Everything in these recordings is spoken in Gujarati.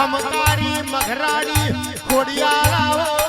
ખમકારી મઘરાડી ખોડિયાળાઓ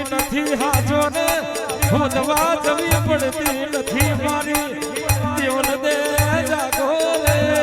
નથી હાજો ને ખોદવા જવી પડતી નથી મારી દેવલ દે જાગો રે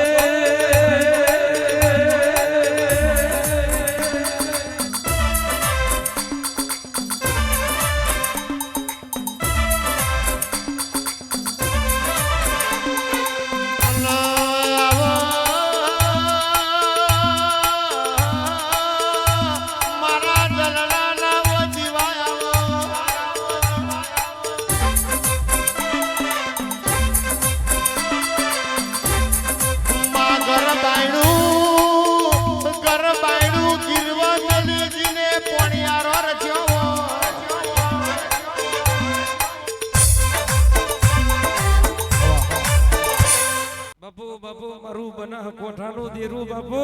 બાપુ મારું બના કોઠાનું દેરું બાપુ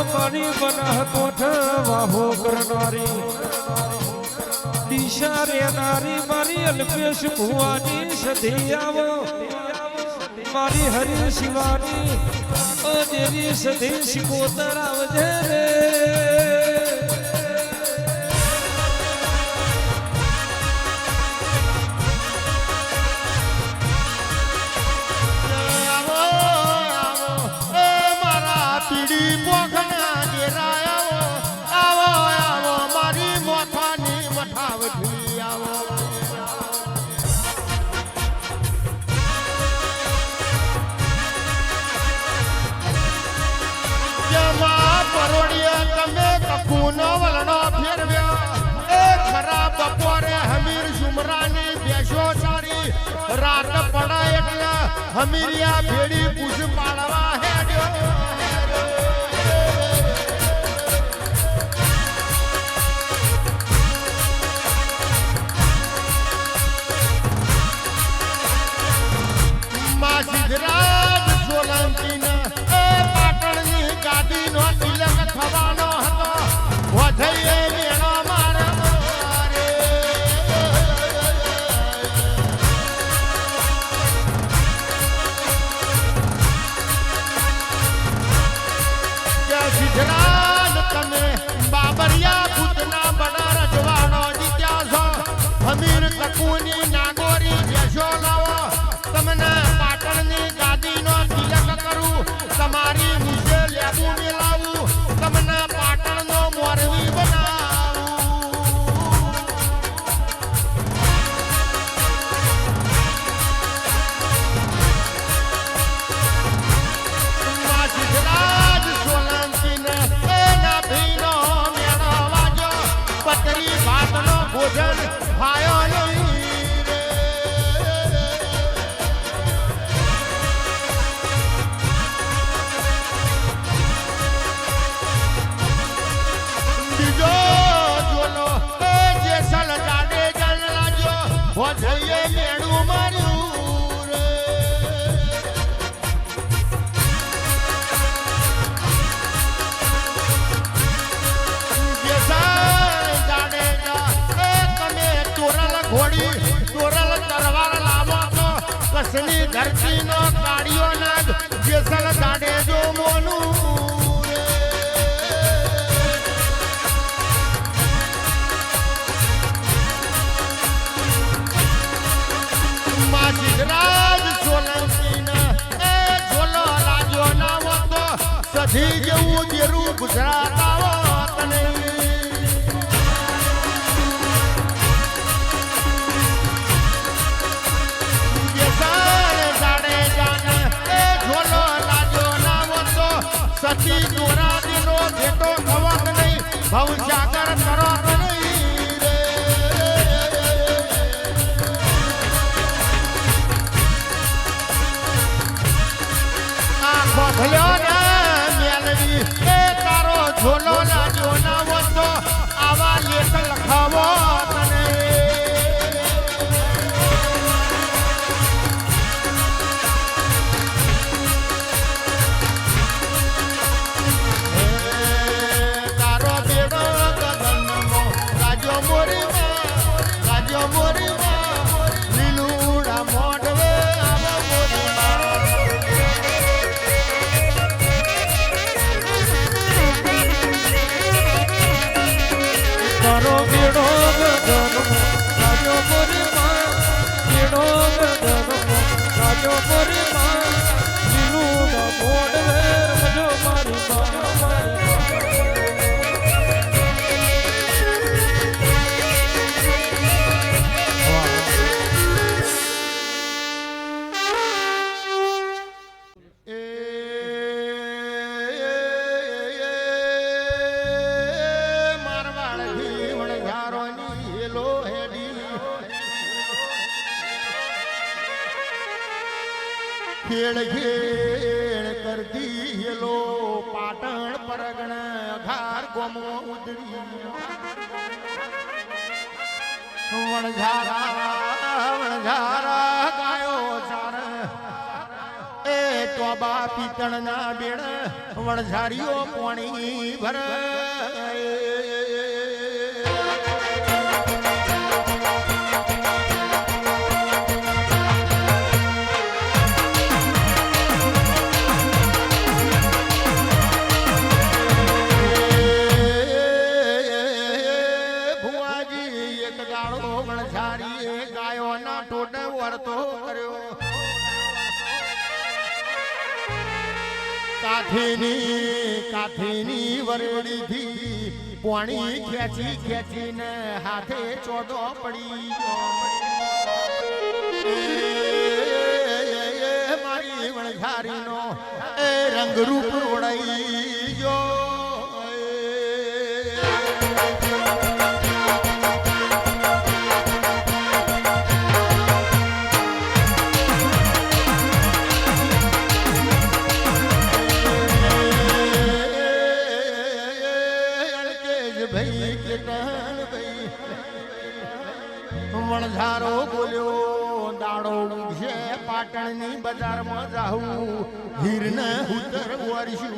પાણી બના કોઠા વાહો કરનારી દિશા રેનારી મારી અલ્પેશ ભુવાની સધી આવો મારી હરી શિવાની દેવી સધી શિકોતર આવજે રે કુનો વલણો ફેરવ્યો એ ખરાબ બપોરે હમીર ઝુમરાની બેસો સારી રાત પડે એટલે હમીરિયા ભેડી પૂછ પાડવા હેડ્યો માં સિદ્ધરાજ સોલંકીના એ પાટણની ગાદીનો તિલક થવાનો હતો વધઈએ મેળો મારે સિદ્ધરાજ તમે બાબરિયા ભૂતના બડા રજવાડો જીત્યા છો હમીર તકુની નાગોરી બેસો લાવો તમને પાટણની ગાદી ધરતીનો કાળિયો નાગ જેસલ દાડે જો મોનું રે. માં સિદ્ધરાજ સોલંકીના એ ઝોલો લાગ્યો ના હોતો સધી જેવું દેરું ગુજરાત આવત નહીં. સતી દોરાદીનો ભેટો થવાત નહીં ભવસાગર કરત નહીં રે. આ ખોખલ્યો ને મેલવી એ તારો ઝોલો લાગ્યો ના હોતો આવા લેખ લખાવો તને. ખેળ ખેળ કરતી હેલો પાટણ પરગણ અઘાર ગોમો ઉદરી વણઝારા ગાયો ચાર એ ટોબા પીતળ ના બેડ વણઝારીઓ પાણી ભર. કાઠીની વરડીથી પાણી ખેંચી ખેંચીને હાથે ચોદો પડી મારી વણઝારીનો એ રંગરૂપ રોડાઈ જો. વણઝારો બોલ્યો દાડો ઉગશે પાટણની બજારમાં જાઉં હીરને ઉતર વરશું.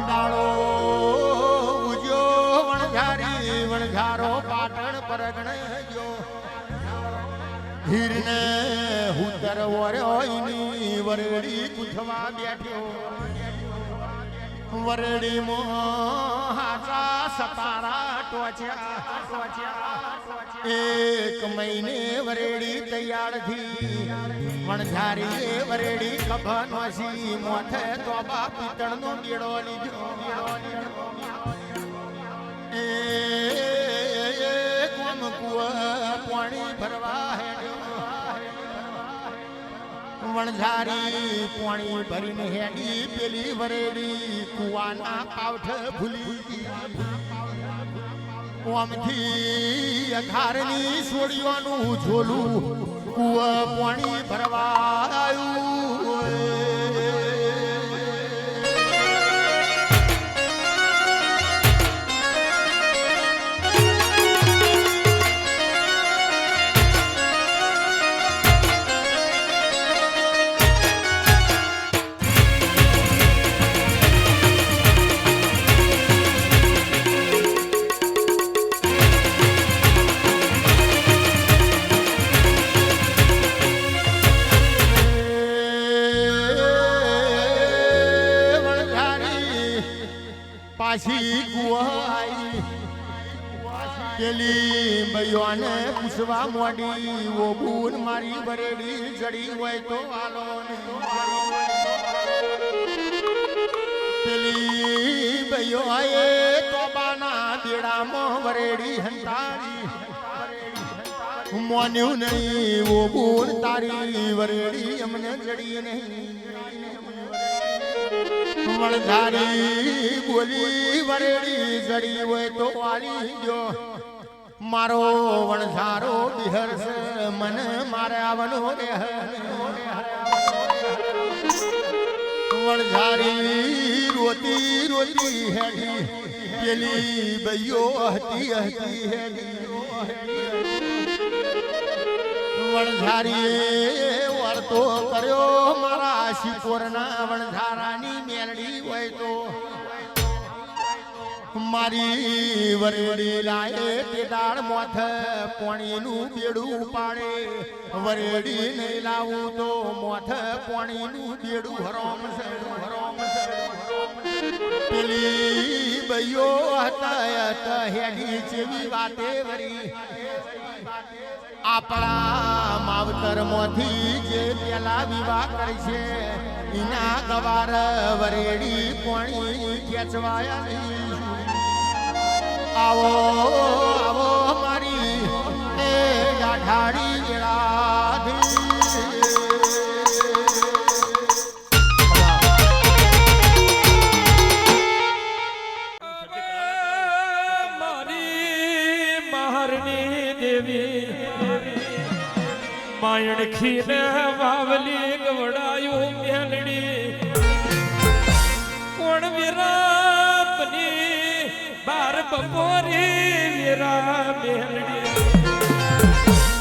દાડો ઉજ્યો વણઝારી વણઝારો પાટણ પરગણ ગયો હીરને ઉતર વર્યો એની વરડી કુથવા બેઠ્યો. વરડીમાં હાચા સતારા ટોચ્યા એક મહિને વરેડી તૈયાર થી વણઝારી વરેડી કભનો સી મોથે તોબા પીતળ નો બેડો લીધો. એ કોમ કુવા પાણી ભરવા હેડ્યો વણઝારી પાણી ભરીને હેડી પેલી વરેડી કુવાના પાવઠ ભૂલી ઓમથી અખારની સોડીઓનું ઝોલું કુવા પાણી ભરવા આવ્યું. પાછી ગુવાઈ પેલી બૈયોને પૂછવા મોડી ઓ બૂન મારી બરેડી જડી હોય તો આલો ને પેલી બૈયોએ તોબાના બેડામાં બરેડી હંતાડી મોન્યું નહીં ઓ બૂન તારી વરેડી અમને જડી નહીં વણઝારી બોલી વરેડી જડી હોય તો વાલી ગયો મારો વણઝારો બિહરસ મન મારે આવનો રે વણઝારી રોતી રોતી હેડી પેલી બૈયો હતી હતી હેડી વણઝારીએ વર્તો કર્યો મારા શિકોરના વણઝારાની મેલડી હોય તો મારી વરેડી લાયે તે દાળ મોથ પોણીનું બેડું પાડે વરેડી નહીં લાવું તો મોથ પોણીનું બેડું હરોમ પેલી બૈયો હતા હેડી જેવી વાતે વરી આપણા માવતર મોથી જે પેલા વિવાહ કરશે એના ગવાર વરેડી પોણી ખેંચવાયા નહીં આવો આવો મારી એ ગાઢાડી વેળાધી માયણ ખીને વાવલી ગવડાયું મેલડી કોણ વિરાપની બાર બપોરી વિરા મેલડી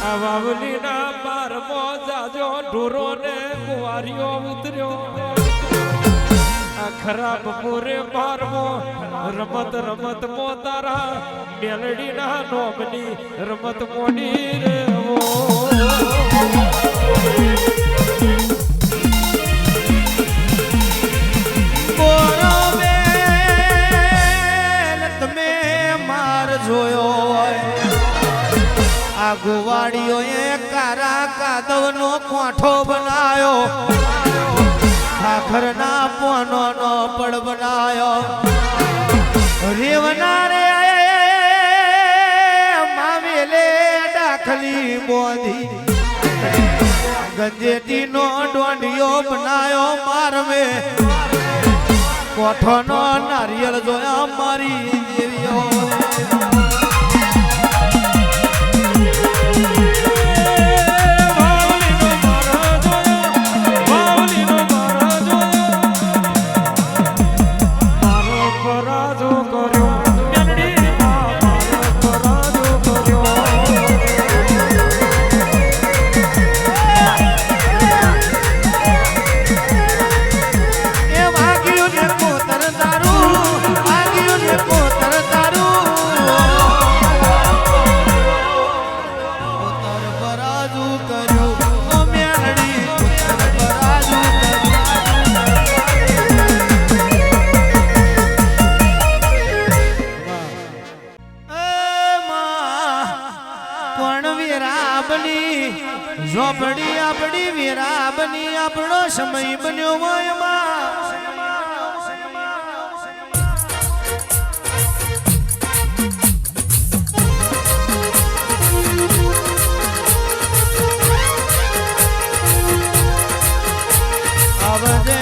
આ વાવલી ના બાર મો જાજો ઢોરો ને કુંવારીઓ ઉતર્યો આ ખરાબ બપોરે બારમો રમત રમત મો તારા મેલડી ના નોમની રમત મોડી રે ગુવાડીઓએ કારા કાદવનો કોઠો બનાયો ખાખરના પોનોનો પડ બનાયો રેવના રે માવેલે દાખલી બોધી ગજેટીનો ડોંડિયો બનાયો મારવે કોઠોનો નારિયેળ જોયા મારી દેવીઓ ઝોપડી આપણી વીરાબની આપણો સમય બન્યો હોય આવજે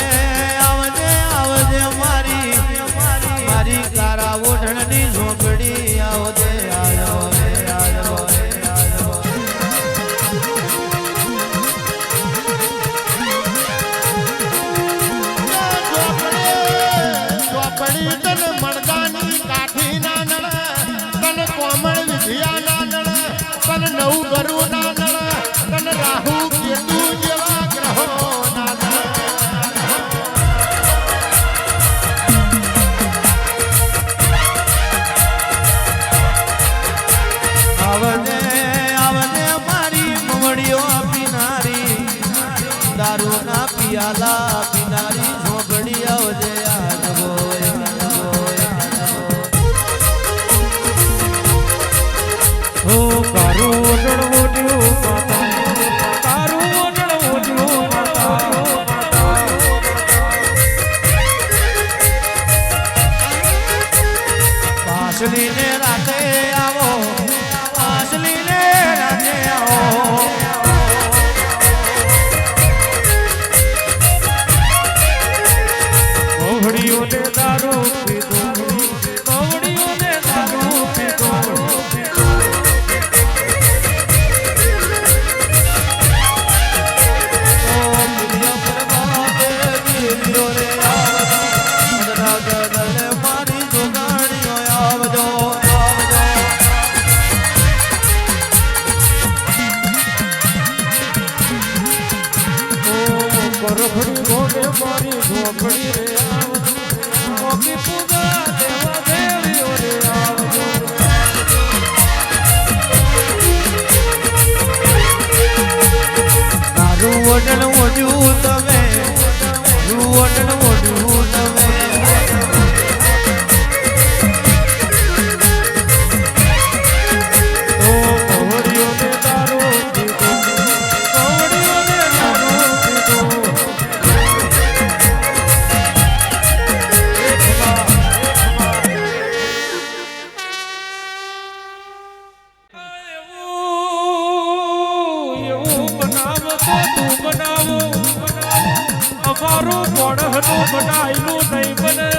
આવજે આવજે મારી મારી કારા ઓઢણની ઝોપડી આવજે આવ્યો તન મણદાની કાઠી ના નળ તન કોમળ વિધિયા ના નળ તન નવ ગરુ ના નળ તન રાહુ કેતુ જેવા ગ્રહો ના નળ આવજે આવજે મારી મવડીઓ પીનારી દારૂ ના પિયાલા પીનારી ઝોપડી આવજે પરખડી ભોગે મારી ઝોપડી રે આવજો મોકી પૂજા દેવા દેવીઓ રે આવજો તારું વડન મોઢું તમે વડન મોઢું તમે અમારું મોઢનું બનાયેલું નહીં બને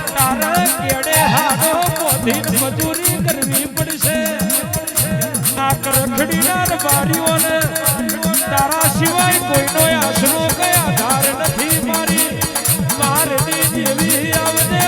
તારા કેડે હાડો મોધી મજૂરી કરવી પડશે આ કરખડીના રબારીઓને તારા સિવાય કોઈનો આશરો કયા આધાર નથી મારી મારની દેવી આવજે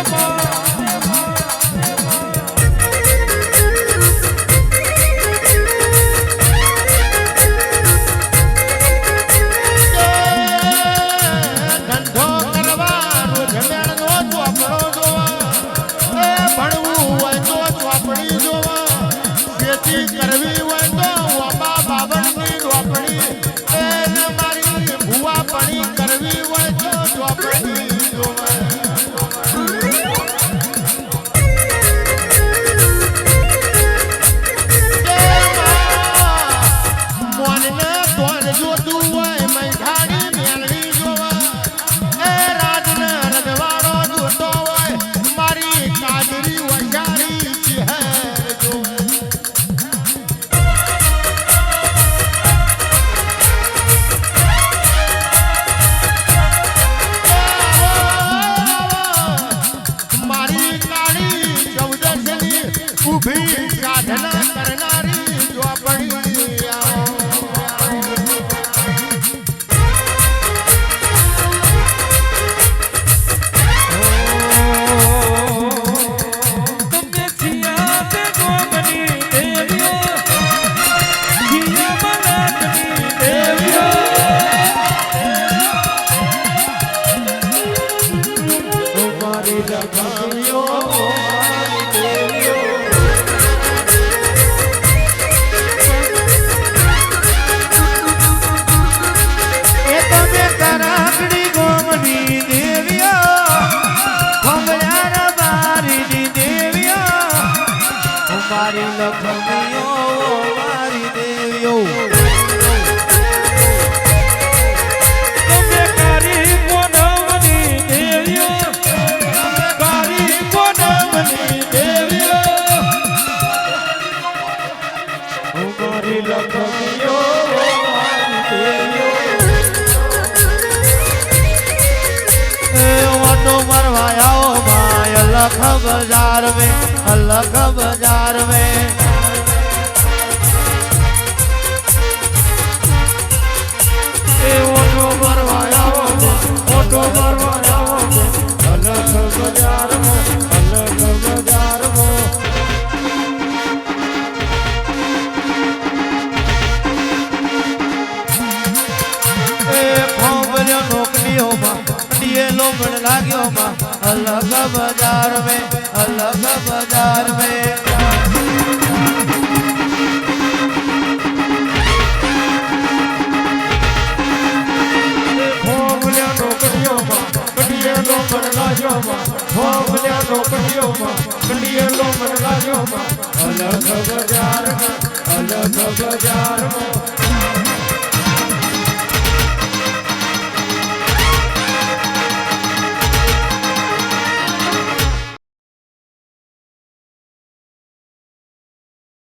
કરવી હોય તો વાપા બાબરની રોપણી એને મારી ભૂવા પાણી કરવી હોય તો ચોપડી મોનને તોડ જોતું હોય મૈઠાડી મેલડી જોવા એ રાજને રજવાડો જોતો હોય મારી કાજરી વંજારી ચહેર જોવા ઊભી સાધના કરનારી ચોપડી તમને છિયા તે ગોમની દેવીઓ છિયા મલકની દેવીઓ મારી લખાવીઓ મારી લખમીઓ મારી દેવીઓ તમે કારી કોડમની દેવીઓ કારી કોડમની દેવીઓ મારી લખમીઓ મારી દેવીઓ ઓટો મરવા આવો ભાઈ અલખ બજાર में अलग बाजार में ઓટો ભરવાયા અલગ બજારમાં નોકરીઓમાં ડીએલો પણ લાગ્યો માં अलग बाजार में अलग बाजार में નોકરીઓમાં કડીએલો મરલાજોમાં નોકરીઓમાં કડીએલો મરલાજોમાં અલગ બજારમાં